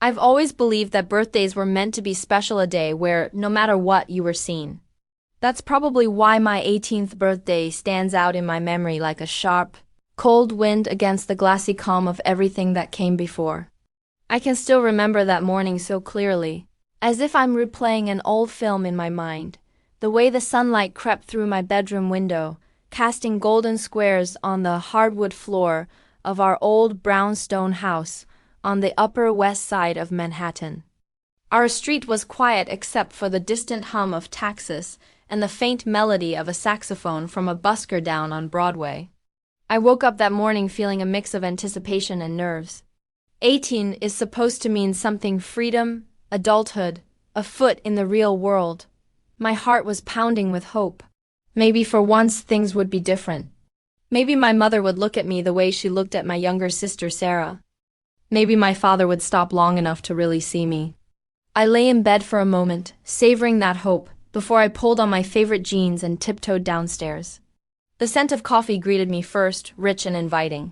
I've always believed that birthdays were meant to be special, a day where, no matter what, you were seen. That's probably why my 18th birthday stands out in my memory like a sharp, cold wind against the glassy calm of everything that came before. I can still remember that morning so clearly, as if I'm replaying an old film in my mind. The way the sunlight crept through my bedroom window, casting golden squares on the hardwood floor of our old brownstone house on the Upper West Side of Manhattan. Our street was quiet except for the distant hum of taxis and the faint melody of a saxophone from a busker down on Broadway. I woke up that morning feeling a mix of anticipation and nerves. 18 is supposed to mean something: freedom, adulthood, a foot in the real world. My heart was pounding with hope. Maybe for once things would be different. Maybe my mother would look at me the way she looked at my younger sister Sarah. Maybe my father would stop long enough to really see me. I lay in bed for a moment, savoring that hope, before I pulled on my favorite jeans and tiptoed downstairs. The scent of coffee greeted me first, rich and inviting.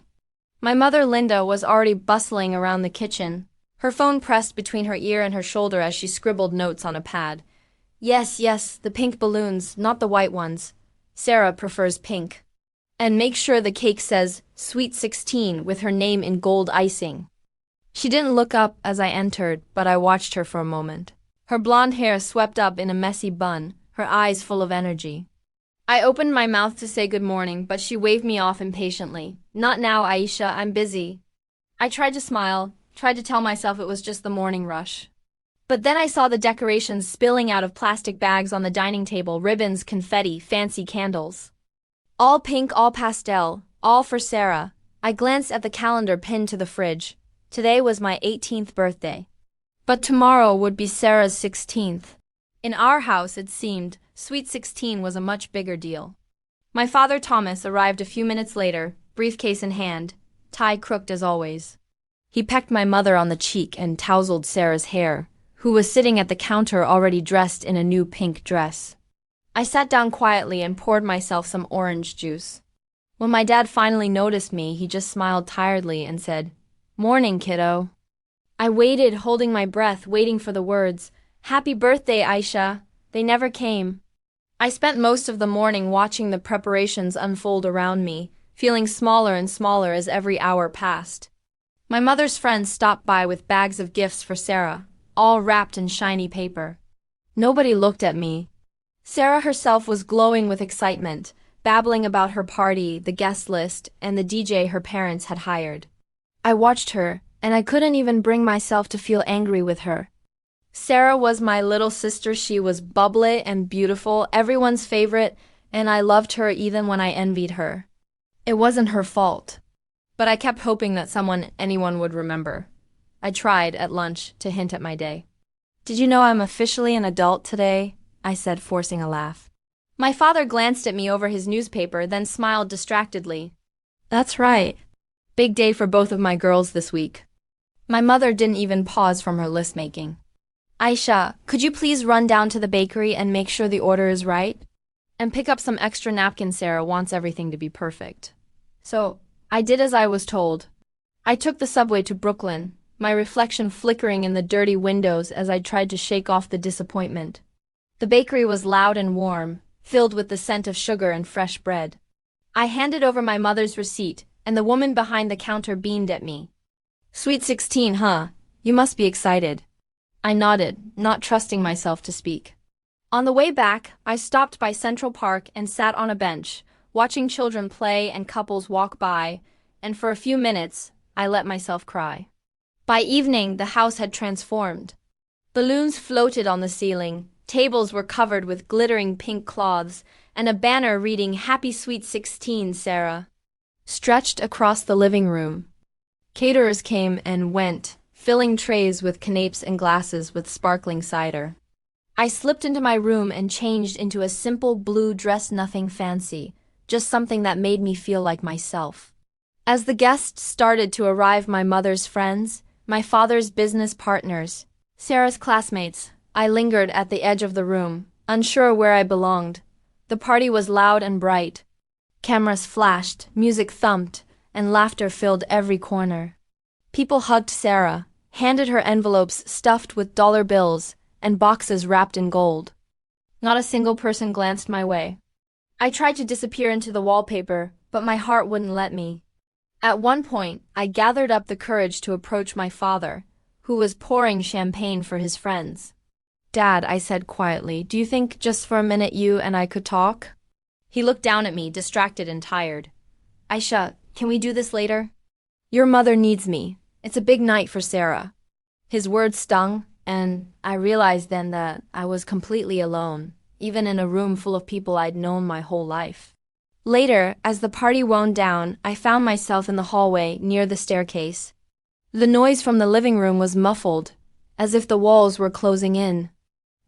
My mother Linda was already bustling around the kitchen, her phone pressed between her ear and her shoulder as she scribbled notes on a pad. Yes, the pink balloons, not the white ones. Sarah prefers pink. And make sure the cake says Sweet 16 with her name in gold icing. She didn't look up as I entered, but I watched her for a moment. Her blonde hair swept up in a messy bun, her eyes full of energy. I opened my mouth to say good morning, but she waved me off impatiently. Not now, Aisha, I'm busy. I tried to smile, tried to tell myself it was just the morning rush. But then I saw the decorations spilling out of plastic bags on the dining table: ribbons, confetti, fancy candles. All pink, all pastel, all for Sarah. I glanced at the calendar pinned to the fridge. Today was my 18th birthday. But tomorrow would be Sarah's 16th. In our house, it seemed, Sweet 16 was a much bigger deal. My father Thomas arrived a few minutes later, briefcase in hand, tie crooked as always. He pecked my mother on the cheek and tousled Sarah's hair, who was sitting at the counter already dressed in a new pink dress. I sat down quietly and poured myself some orange juice. When my dad finally noticed me, he just smiled tiredly and said, "Morning, kiddo." I waited, holding my breath, waiting for the words, "Happy birthday, Aisha." They never came. I spent most of the morning watching the preparations unfold around me, feeling smaller and smaller as every hour passed. My mother's friends stopped by with bags of gifts for Sarah, all wrapped in shiny paper. Nobody looked at me. Sarah herself was glowing with excitement, babbling about her party, the guest list, and the DJ her parents had hired. I watched her, and I couldn't even bring myself to feel angry with her. Sarah was my little sister. She was bubbly and beautiful, everyone's favorite, and I loved her even when I envied her. It wasn't her fault. But I kept hoping that anyone would remember. I tried, at lunch, to hint at my day. "Did you know I'm officially an adult today?" I said, forcing a laugh. My father glanced at me over his newspaper, then smiled distractedly. "That's right. Big day for both of my girls this week." My mother didn't even pause from her list-making. "Aisha, could you please run down to the bakery and make sure the order is right? And pick up some extra napkins. Sarah wants everything to be perfect." So, I did as I was told. I took the subway to Brooklyn, my reflection flickering in the dirty windows as I tried to shake off the disappointment. The bakery was loud and warm, filled with the scent of sugar and fresh bread. I handed over my mother's receipt, and the woman behind the counter beamed at me. "Sweet 16, huh? You must be excited." I nodded, not trusting myself to speak. On the way back, I stopped by Central Park and sat on a bench, watching children play and couples walk by, and for a few minutes, I let myself cry. By evening, the house had transformed. Balloons floated on the ceiling, tables were covered with glittering pink cloths, and a banner reading "Happy Sweet 16, Sarah" stretched across the living room. Caterers came and went, filling trays with canapes and glasses with sparkling cider. I slipped into my room and changed into a simple blue dress, nothing fancy, just something that made me feel like myself. As the guests started to arrive, my mother's friends, my father's business partners, Sarah's classmates, I lingered at the edge of the room, unsure where I belonged. The party was loud and bright. Cameras flashed, music thumped, and laughter filled every corner. People hugged Sarah, handed her envelopes stuffed with dollar bills and boxes wrapped in gold. Not a single person glanced my way. I tried to disappear into the wallpaper, but my heart wouldn't let me. At one point, I gathered up the courage to approach my father, who was pouring champagne for his friends. "Dad," I said quietly, "do you think just for a minute you and I could talk?" He looked down at me, distracted and tired. "Aisha, can we do this later? Your mother needs me. It's a big night for Sarah." His words stung, and I realized then that I was completely alone, even in a room full of people I'd known my whole life. Later, as the party wound down, I found myself in the hallway near the staircase. The noise from the living room was muffled, as if the walls were closing in.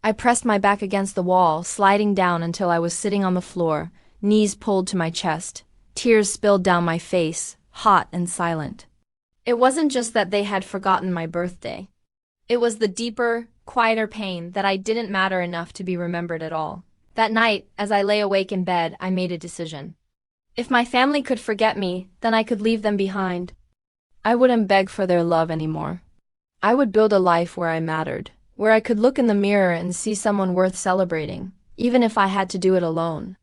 I pressed my back against the wall, sliding down until I was sitting on the floor, knees pulled to my chest. Tears spilled down my face, hot and silent. It wasn't just that they had forgotten my birthday. It was the deeper, quieter pain that I didn't matter enough to be remembered at all. That night, as I lay awake in bed, I made a decision. If my family could forget me, then I could leave them behind. I wouldn't beg for their love anymore. I would build a life where I mattered, where I could look in the mirror and see someone worth celebrating, even if I had to do it alone.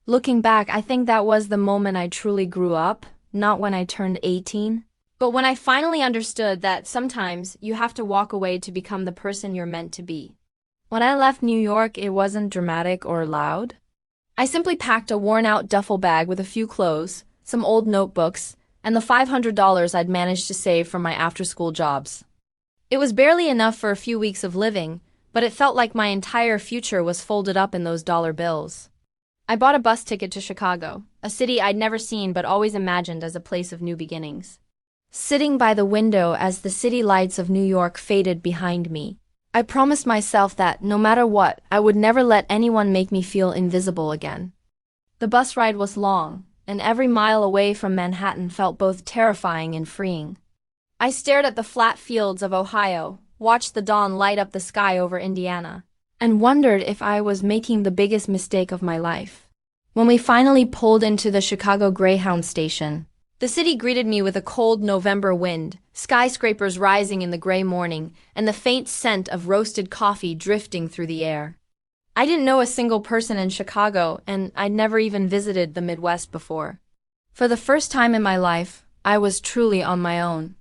Looking back, I think that was the moment I truly grew up, not when I turned 18. But when I finally understood that sometimes you have to walk away to become the person you're meant to be. When I left New York, it wasn't dramatic or loud. I simply packed a worn-out duffel bag with a few clothes, some old notebooks, and the $500 I'd managed to save from my after-school jobs. It was barely enough for a few weeks of living, but it felt like my entire future was folded up in those dollar bills. I bought a bus ticket to Chicago, a city I'd never seen but always imagined as a place of new beginnings. Sitting by the window as the city lights of New York faded behind me, I promised myself that, no matter what, I would never let anyone make me feel invisible again. The bus ride was long, and every mile away from Manhattan felt both terrifying and freeing. I stared at the flat fields of Ohio, watched the dawn light up the sky over Indiana, and wondered if I was making the biggest mistake of my life. When we finally pulled into the Chicago Greyhound station, the city greeted me with a cold November wind, skyscrapers rising in the gray morning, and the faint scent of roasted coffee drifting through the air. I didn't know a single person in Chicago, and I'd never even visited the Midwest before. For the first time in my life, I was truly on my own.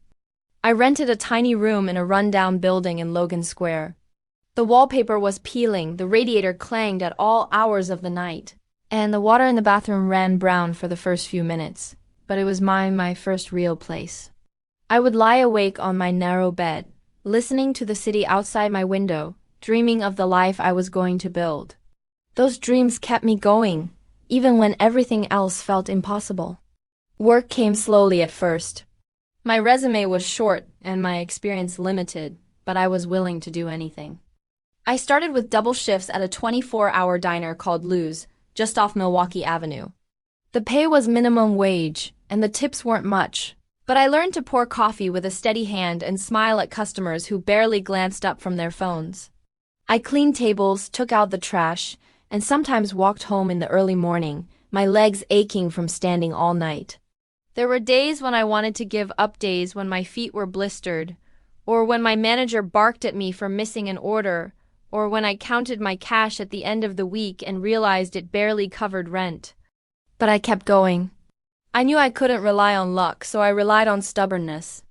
I rented a tiny room in a rundown building in Logan Square. The wallpaper was peeling, the radiator clanged at all hours of the night, and the water in the bathroom ran brown for the first few minutes. But it was my first real place. I would lie awake on my narrow bed, listening to the city outside my window, dreaming of the life I was going to build. Those dreams kept me going, even when everything else felt impossible. Work came slowly at first. My resume was short and my experience limited, but I was willing to do anything. I started with double shifts at a 24-hour diner called Lou's, just off Milwaukee Avenue. The pay was minimum wage, and the tips weren't much, but I learned to pour coffee with a steady hand and smile at customers who barely glanced up from their phones. I cleaned tables, took out the trash, and sometimes walked home in the early morning, my legs aching from standing all night. There were days when I wanted to give up, days when my feet were blistered, or when my manager barked at me for missing an order, or when I counted my cash at the end of the week and realized it barely covered rent. But I kept going. I knew I couldn't rely on luck, so I relied on stubbornness.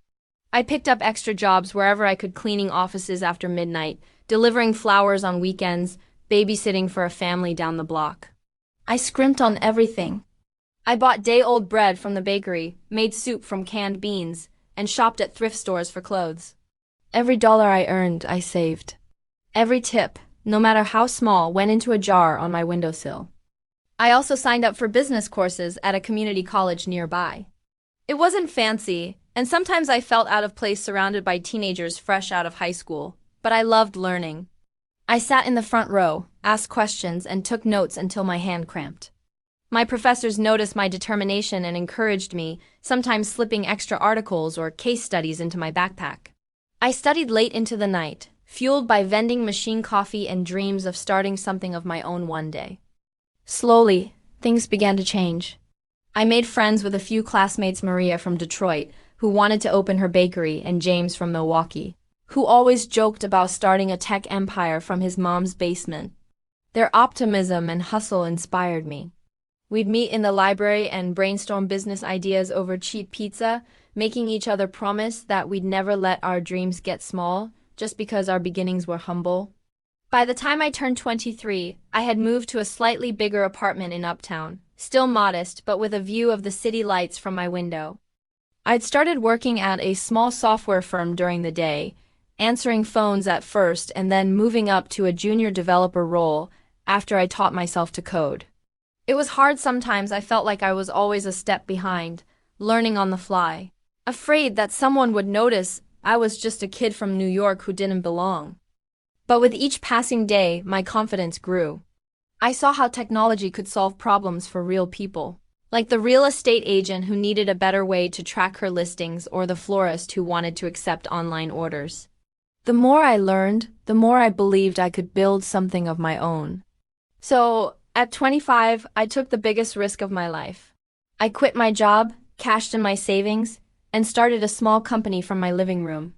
I picked up extra jobs wherever I could, cleaning offices after midnight, delivering flowers on weekends, babysitting for a family down the block. I scrimped on everything. I bought day-old bread from the bakery, made soup from canned beans, and shopped at thrift stores for clothes. Every dollar I earned, I saved. Every tip, no matter how small, went into a jar on my windowsill. I also signed up for business courses at a community college nearby. It wasn't fancy, and sometimes I felt out of place surrounded by teenagers fresh out of high school, but I loved learning. I sat in the front row, asked questions, and took notes until my hand cramped. My professors noticed my determination and encouraged me, sometimes slipping extra articles or case studies into my backpack. I studied late into the night, fueled by vending machine coffee and dreams of starting something of my own one day. Slowly, things began to change. I made friends with a few classmates, Maria from Detroit, who wanted to open her bakery, and James from Milwaukee, who always joked about starting a tech empire from his mom's basement. Their optimism and hustle inspired me. We'd meet in the library and brainstorm business ideas over cheap pizza, making each other promise that we'd never let our dreams get small, just because our beginnings were humble. By the time I turned 23, I had moved to a slightly bigger apartment in Uptown, still modest but with a view of the city lights from my window. I'd started working at a small software firm during the day, answering phones at first and then moving up to a junior developer role after I taught myself to code. It was hard sometimes. I felt like I was always a step behind, learning on the fly, afraid that someone would notice I was just a kid from New York who didn't belong. But with each passing day, my confidence grew. I saw how technology could solve problems for real people, like the real estate agent who needed a better way to track her listings or the florist who wanted to accept online orders. The more I learned, the more I believed I could build something of my own. So, at 25, I took the biggest risk of my life. I quit my job, cashed in my savings, and started a small company from my living room.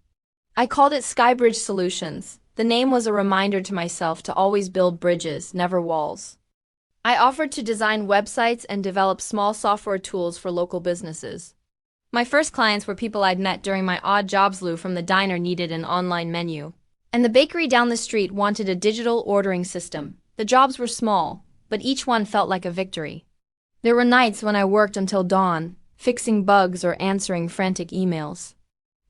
I called it Skybridge Solutions. The name was a reminder to myself to always build bridges, never walls. I offered to design websites and develop small software tools for local businesses. My first clients were people I'd met during my odd jobs. Lou from the diner needed an online menu, and the bakery down the street wanted a digital ordering system. The jobs were small, but each one felt like a victory. There were nights when I worked until dawn, fixing bugs or answering frantic emails.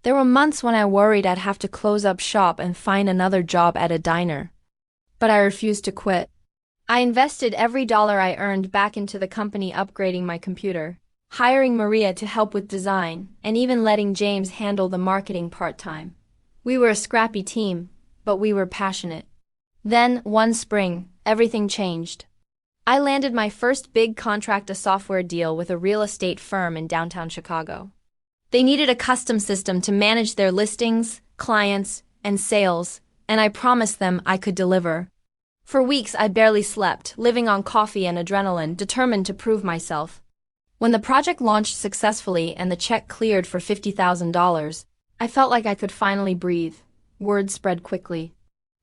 There were months when I worried I'd have to close up shop and find another job at a diner. But I refused to quit. I invested every dollar I earned back into the company, upgrading my computer, hiring Maria to help with design, and even letting James handle the marketing part-time. We were a scrappy team, but we were passionate. Then, one spring, everything changed. I landed my first big contract, a software deal with a real estate firm in downtown Chicago. They needed a custom system to manage their listings, clients, and sales, and I promised them I could deliver. For weeks I barely slept, living on coffee and adrenaline, determined to prove myself. When the project launched successfully and the check cleared for $50,000, I felt like I could finally breathe. Word spread quickly.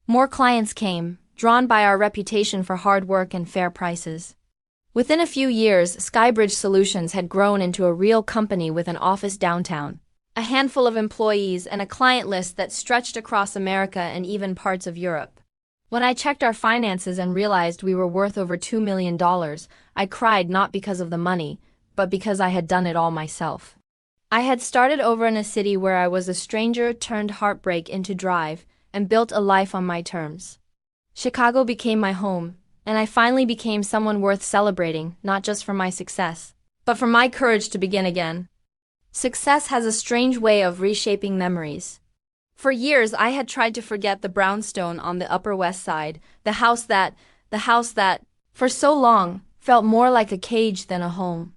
More clients came, drawn by our reputation for hard work and fair prices. Within a few years, Skybridge Solutions had grown into a real company with an office downtown, a handful of employees, and a client list that stretched across America and even parts of Europe. When I checked our finances and realized we were worth over $2 million, I cried, not because of the money, but because I had done it all myself. I had started over in a city where I was a stranger, turned heartbreak into drive, and built a life on my terms. Chicago became my home, and I finally became someone worth celebrating, not just for my success, but for my courage to begin again. Success has a strange way of reshaping memories. For years, I had tried to forget the brownstone on the Upper West Side, the house that, for so long, felt more like a cage than a home.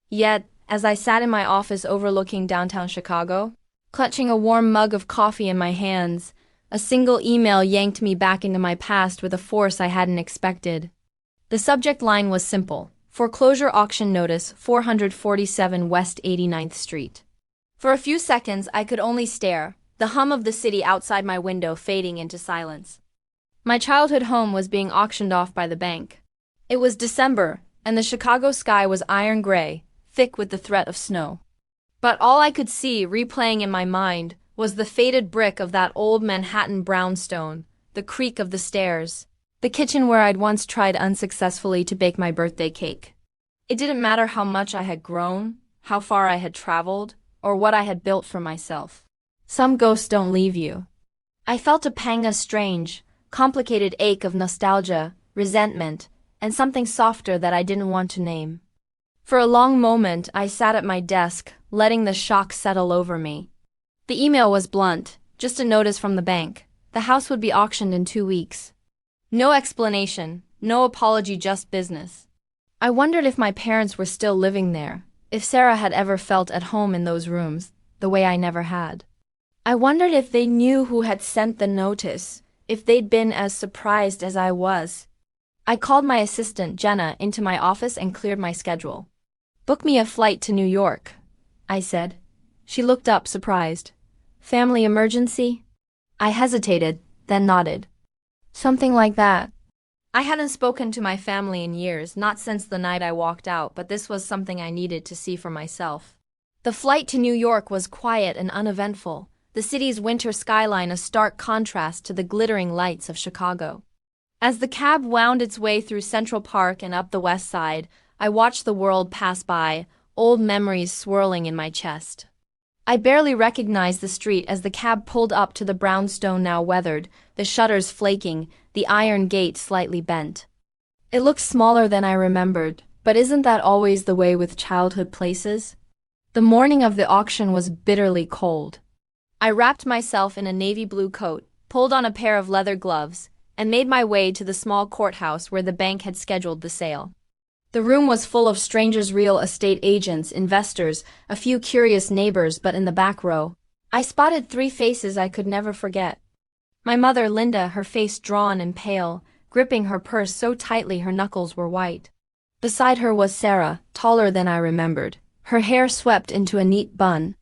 Yet, as I sat in my office overlooking downtown Chicago, clutching a warm mug of coffee in my hands, a single email yanked me back into my past with a force I hadn't expected. The subject line was simple: foreclosure auction notice, 447 West 89th Street. For a few seconds, I could only stare, the hum of the city outside my window fading into silence. My childhood home was being auctioned off by the bank. It was December, and the Chicago sky was iron gray, thick with the threat of snow. But all I could see, replaying in my mind, was the faded brick of that old Manhattan brownstone, the creak of the stairs, the kitchen where I'd once tried unsuccessfully to bake my birthday cake. It didn't matter how much I had grown, how far I had traveled, or what I had built for myself. Some ghosts don't leave you. I felt a pang, a strange, complicated ache of nostalgia, resentment, and something softer that I didn't want to name. For a long moment, I sat at my desk, letting the shock settle over me. The email was blunt, just a notice from the bank. The house would be auctioned in 2 weeks. No explanation, no apology, just business. I wondered if my parents were still living there, if Sarah had ever felt at home in those rooms, the way I never had. I wondered if they knew who had sent the notice, if they'd been as surprised as I was. I called my assistant, Jenna, into my office and cleared my schedule. "Book me a flight to New York," I said. She looked up, surprised. Family emergency? I hesitated, then nodded. Something like that. I hadn't spoken to my family in years, not since the night I walked out, but this was something I needed to see for myself. The flight to New York was quiet and uneventful, the city's winter skyline a stark contrast to the glittering lights of Chicago. As the cab wound its way through Central Park and up the west side, I watched the world pass by, old memories swirling in my chest. I barely recognized the street as the cab pulled up to the brownstone now weathered, the shutters flaking, the iron gate slightly bent. It looked smaller than I remembered, but isn't that always the way with childhood places? The morning of the auction was bitterly cold. I wrapped myself in a navy blue coat, pulled on a pair of leather gloves, and made my way to the small courthouse where the bank had scheduled the sale. The room was full of strangers, real estate agents, investors, a few curious neighbors, but in the back row, I spotted three faces I could never forget. My mother, Linda, her face drawn and pale, gripping her purse so tightly her knuckles were white. Beside her was Sarah, taller than I remembered, her hair swept into a neat bun.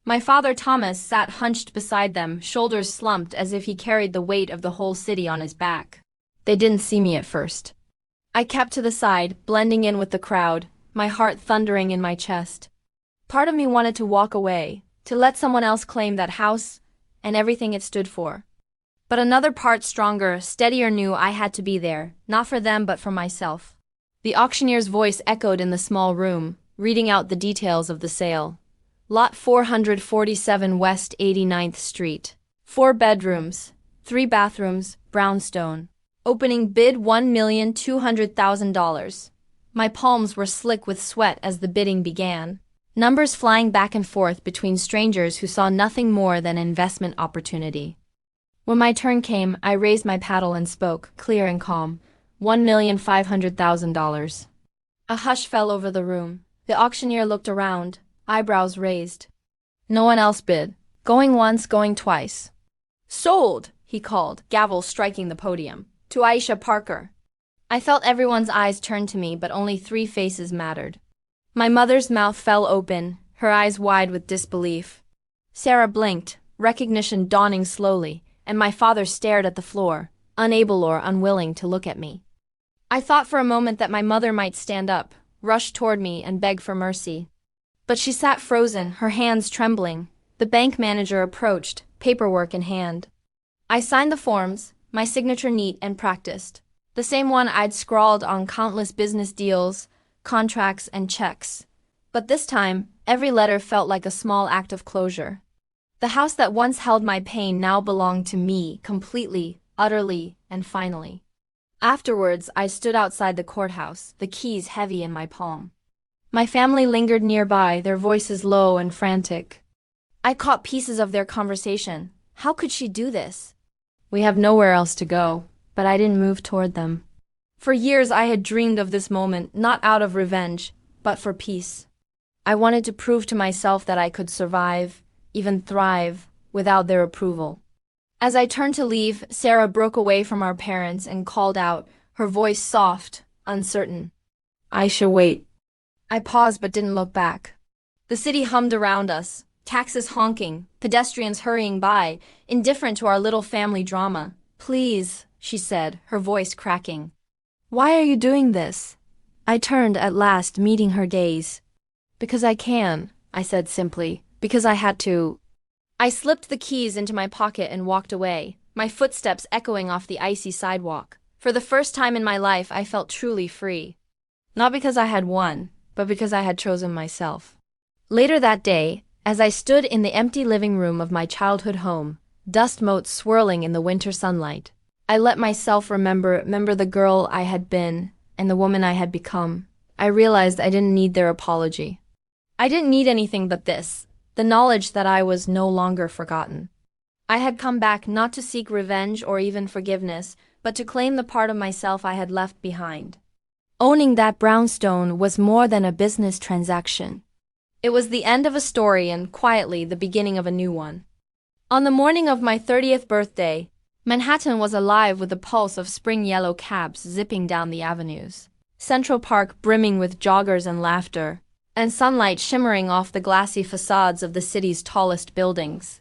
My father, Thomas, sat hunched beside them, shoulders slumped as if he carried the weight of the whole city on his back. They didn't see me at first. I kept to the side, blending in with the crowd, my heart thundering in my chest. Part of me wanted to walk away, to let someone else claim that house and everything it stood for. But another part, stronger, steadier, knew I had to be there, not for them but for myself. The auctioneer's voice echoed in the small room, reading out the details of the sale. Lot 447 West 89th Street. 4 bedrooms, 3 bathrooms, brownstone. Opening bid $1,200,000. My palms were slick with sweat as the bidding began. Numbers flying back and forth between strangers who saw nothing more than an investment opportunity. When my turn came, I raised my paddle and spoke, clear and calm. $1,500,000. A hush fell over the room. The auctioneer looked around, eyebrows raised. No one else bid. Going once, going twice. Sold, he called, gavel striking the podium. To Aisha Parker. I felt everyone's eyes turn to me, but only 3 faces mattered. My mother's mouth fell open, her eyes wide with disbelief. Sarah blinked, recognition dawning slowly, and my father stared at the floor, unable or unwilling to look at me. I thought for a moment that my mother might stand up, rush toward me, and beg for mercy. But she sat frozen, her hands trembling. The bank manager approached, paperwork in hand. I signed the forms, my signature neat and practiced. The same one I'd scrawled on countless business deals, contracts, and checks. But this time, every letter felt like a small act of closure. The house that once held my pain now belonged to me, completely, utterly, and finally. Afterwards, I stood outside the courthouse, the keys heavy in my palm. My family lingered nearby, their voices low and frantic. I caught pieces of their conversation. How could she do this? We have nowhere else to go, but I didn't move toward them. For years I had dreamed of this moment, not out of revenge, but for peace. I wanted to prove to myself that I could survive, even thrive, without their approval. As I turned to leave, Sarah broke away from our parents and called out, her voice soft, uncertain. Aisha, wait. I paused but didn't look back. The city hummed around us. Taxis honking, pedestrians hurrying by, indifferent to our little family drama. Please, she said, her voice cracking. Why are you doing this? I turned at last, meeting her gaze. Because I can, I said simply, because I had to. I slipped the keys into my pocket and walked away, my footsteps echoing off the icy sidewalk. For the first time in my life, I felt truly free. Not because I had won, but because I had chosen myself. Later that day, as I stood in the empty living room of my childhood home, dust motes swirling in the winter sunlight, I let myself remember the girl I had been and the woman I had become. I realized I didn't need their apology. I didn't need anything but this, the knowledge that I was no longer forgotten. I had come back not to seek revenge or even forgiveness, but to claim the part of myself I had left behind. Owning that brownstone was more than a business transaction. It was the end of a story and, quietly, the beginning of a new one. On the morning of my 30th birthday, Manhattan was alive with the pulse of spring yellow cabs zipping down the avenues. Central Park brimming with joggers and laughter. and sunlight shimmering off the glassy facades of the city's tallest buildings.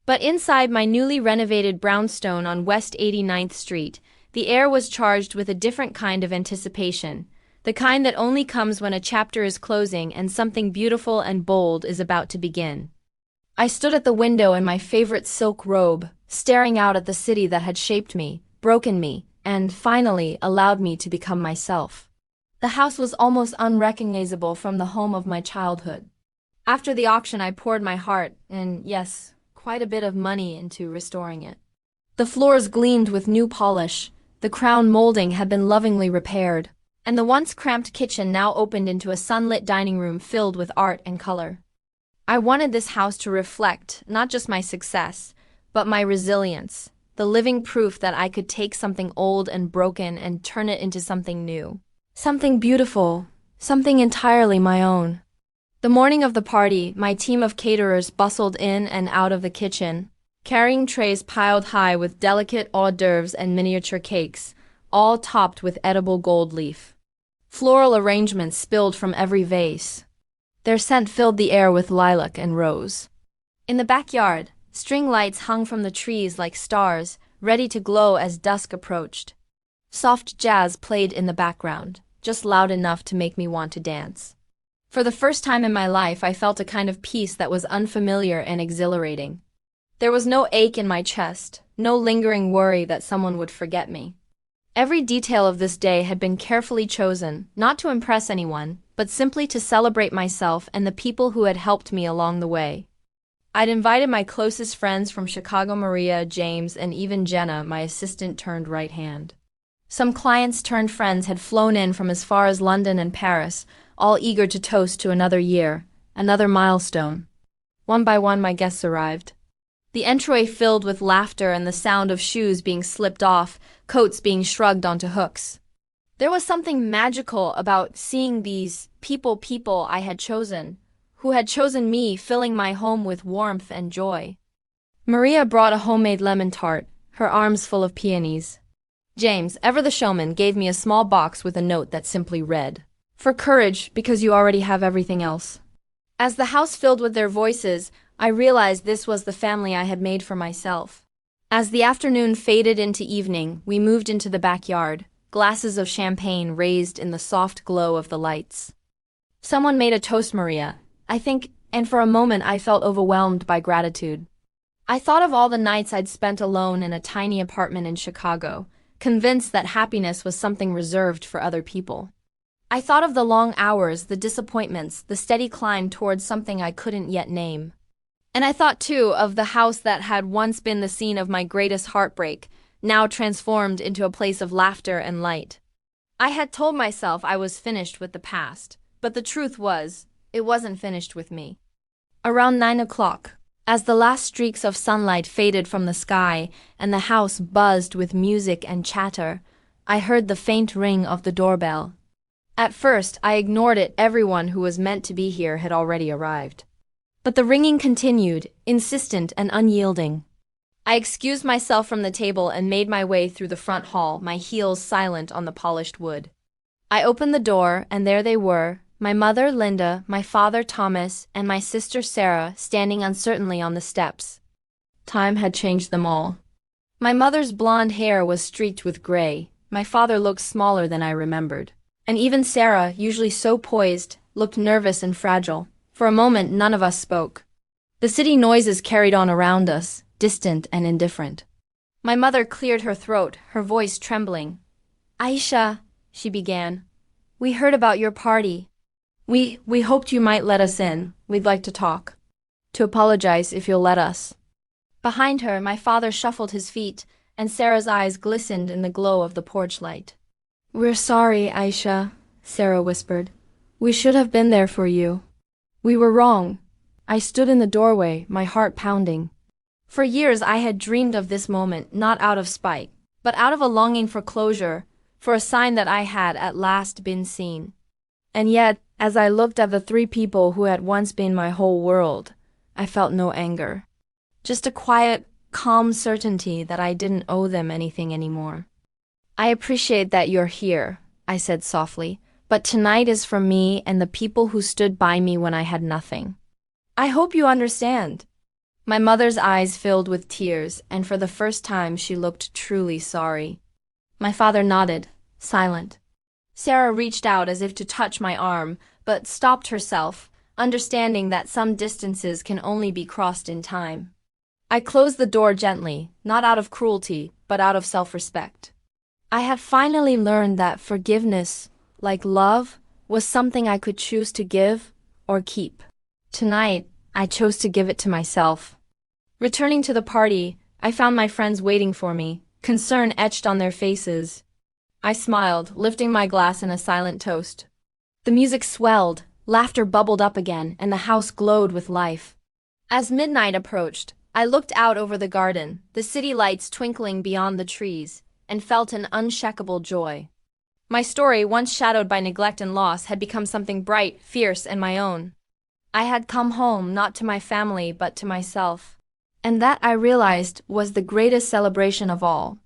But inside my newly renovated brownstone on West 89th Street, the air was charged with a different kind of anticipation, the kind that only comes when a chapter is closing and something beautiful and bold is about to begin. I stood at the window in my favorite silk robe, staring out at the city that had shaped me, broken me, and, finally, allowed me to become myself. The house was almost unrecognizable from the home of my childhood. After the auction, I poured my heart, and yes, quite a bit of money into restoring it. The floors gleamed with new polish, the crown molding had been lovingly repaired, and the once cramped kitchen now opened into a sunlit dining room filled with art and color. I wanted this house to reflect not just my success, but my resilience, the living proof that I could take something old and broken and turn it into something new. Something beautiful, something entirely my own. The morning of the party, my team of caterers bustled in and out of the kitchen, carrying trays piled high with delicate hors d'oeuvres and miniature cakes, all topped with edible gold leaf. Floral arrangements spilled from every vase. Their scent filled the air with lilac and rose. In the backyard, string lights hung from the trees like stars, ready to glow as dusk approached. Soft jazz played in the background, just loud enough to make me want to dance. For the first time in my life, I felt a kind of peace that was unfamiliar and exhilarating. There was no ache in my chest, no lingering worry that someone would forget me. Every detail of this day had been carefully chosen, not to impress anyone, but simply to celebrate myself and the people who had helped me along the way. I'd invited my closest friends from Chicago, Maria, James, and even Jenna, my assistant turned right hand. Some clients turned friends had flown in from as far as London and Paris, all eager to toast to another year, another milestone. One by one my guests arrived. The entry filled with laughter and the sound of shoes being slipped off, coats being shrugged onto hooks. There was something magical about seeing these people I had chosen, who had chosen me, filling my home with warmth and joy. Maria brought a homemade lemon tart, her arms full of peonies. James, ever the showman, gave me a small box with a note that simply read, "For courage, because you already have everything else." As the house filled with their voices, I realized this was the family I had made for myself. As the afternoon faded into evening, we moved into the backyard, glasses of champagne raised in the soft glow of the lights. Someone made a toast, Maria, I think, and for a moment I felt overwhelmed by gratitude. I thought of all the nights I'd spent alone in a tiny apartment in Chicago, convinced that happiness was something reserved for other people. I thought of the long hours, the disappointments, the steady climb towards something I couldn't yet name. And I thought, too, of the house that had once been the scene of my greatest heartbreak, now transformed into a place of laughter and light. I had told myself I was finished with the past, but the truth was, it wasn't finished with me. Around 9 o'clock, as the last streaks of sunlight faded from the sky and the house buzzed with music and chatter, I heard the faint ring of the doorbell. At first, I ignored it. Everyone who was meant to be here had already arrived. But the ringing continued, insistent and unyielding. I excused myself from the table and made my way through the front hall, my heels silent on the polished wood. I opened the door, and there they were, my mother, Linda, my father, Thomas, and my sister, Sarah, standing uncertainly on the steps. Time had changed them all. My mother's blonde hair was streaked with gray, my father looked smaller than I remembered. And even Sarah, usually so poised, looked nervous and fragile. For a moment, none of us spoke. The city noises carried on around us, distant and indifferent. My mother cleared her throat, her voice trembling. "Aisha," she began, "we heard about your party. We hoped you might let us in. We'd like to talk. To apologize if you'll let us." Behind her, my father shuffled his feet, and Sarah's eyes glistened in the glow of the porch light. "We're sorry, Aisha," Sarah whispered. "We should have been there for you. We were wrong." I stood in the doorway, my heart pounding. For years I had dreamed of this moment, not out of spite, but out of a longing for closure, for a sign that I had at last been seen. And yet, as I looked at the three people who had once been my whole world, I felt no anger. Just a quiet, calm certainty that I didn't owe them anything anymore. "I appreciate that you're here," I said softly, But tonight is for me and the people who stood by me when I had nothing. I hope you understand. My mother's eyes filled with tears, and for the first time she looked truly sorry. My father nodded, silent. Sarah reached out as if to touch my arm, but stopped herself, understanding that some distances can only be crossed in time. I closed the door gently, not out of cruelty, but out of self-respect. I had finally learned that forgiveness, like love, was something I could choose to give or keep. Tonight, I chose to give it to myself. Returning to the party, I found my friends waiting for me, concern etched on their faces. I smiled, lifting my glass in a silent toast. The music swelled, laughter bubbled up again, and the house glowed with life. As midnight approached, I looked out over the garden, the city lights twinkling beyond the trees, and felt an unshakable joy. My story, once shadowed by neglect and loss, had become something bright, fierce, and my own. I had come home not to my family but to myself. And that, I realized, was the greatest celebration of all.